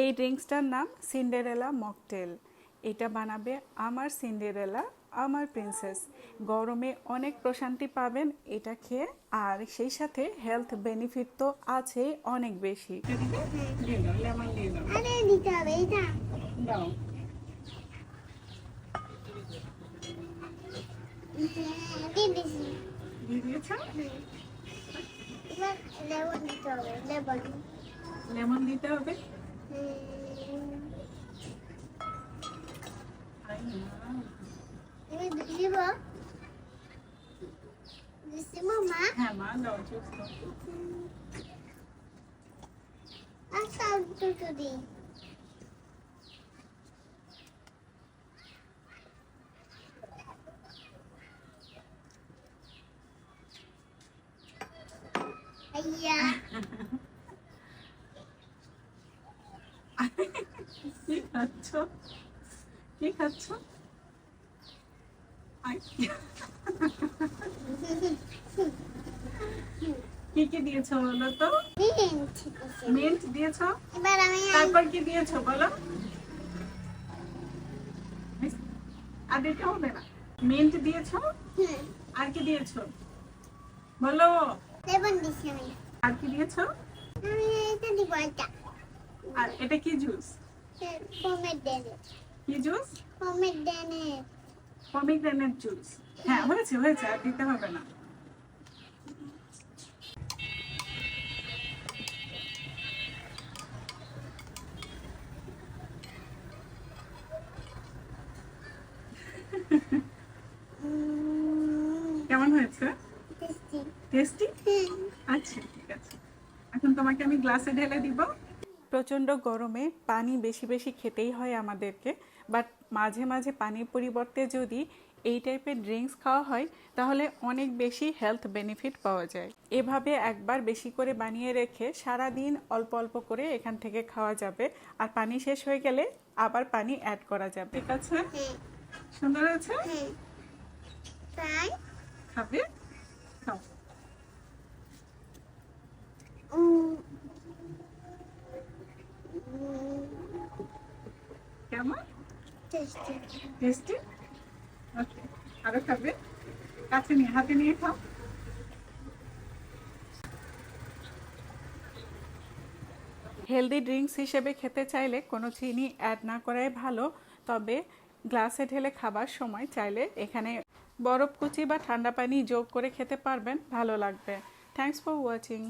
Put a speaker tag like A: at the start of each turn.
A: এই ড্রিঙ্কসটার নাম Cinderella mocktail. এটা বানাবে আমার সিন্ডারেলা, আমার প্রিন্সেস। গরমে অনেক প্রশান্তি পাবেন এটা খেয়ে, আর সেই সাথে হেলথ বেনিফিট তো আছেই অনেক বেশি।
B: আরে দিতে হবে এটা
A: দাও।
B: দিয়ে দিছি।
A: দিয়ে দিয়েছ?
B: এবার লেবু দিতে হবে লেবু
A: লেমন দিতে হবে।
B: এবার দিব দিছি মামা
A: হ্যাঁ মা, দাও জুস দাও।
B: আচ্ছা দুটো দিই আইয়া
A: কি খাচ্ছ? কি খাচ্ছ? আই, কি কি দিয়েছো বলো তো? মিন্ট দিয়েছো?
B: এবার আমি
A: তারপর কি দিয়েছো বলো? আর দিতে হবে না। মিন্ট দিয়েছো? আর কি দিয়েছো বলো?
B: লেবন দিছি আমি
A: আর কি দিয়েছো?
B: আমি এটা দিব এটা
A: আর এটা কি জুস?
B: পমেগ্রেনেট
A: কি জুস?
B: পমেগ্রেনেট
A: pomegranate juice. হ্যাঁ হয়েছে হয়েছে, আর দিতে হবে না। কেমন হয়েছে?
B: Tasty
A: tasty? আচ্ছা ঠিক আছে, এখন তোমাকে আমি গ্লাসে ঢেলে দিব। প্রচণ্ড গরমে পানি বেশি বেশি খেতেই হয় আমাদেরকে, বাট মাঝে মাঝে পানির পরিবর্তে যদি এই টাইপের ড্রিঙ্কস খাওয়া হয় তাহলে অনেক বেশি হেলথ বেনিফিট পাওয়া যায়। এভাবে একবার বেশি করে বানিয়ে রেখে সারা দিন অল্প অল্প করে এখান থেকে খাওয়া যাবে, আর পানি শেষ হয়ে গেলে আবার পানি অ্যাড করা যাবে। ঠিক আছে? সুন্দর হয়েছে?
B: তাই
A: খাবে? খাও। কেমন?
B: Tasty
A: tasty? ওকে, আরো খাবে? কাছে নিয়ে, হাতে নিয়ে খাও। হেলদি ড্রিঙ্কস হিসেবে খেতে চাইলে কোনো চিনি অ্যাড না করাই ভালো, তবে গ্লাসে ঢেলে খাবার সময় চাইলে এখানে বরফ কুচি বা ঠান্ডা পানি যোগ করে খেতে পারবেন, ভালো লাগবে। Thanks for watching.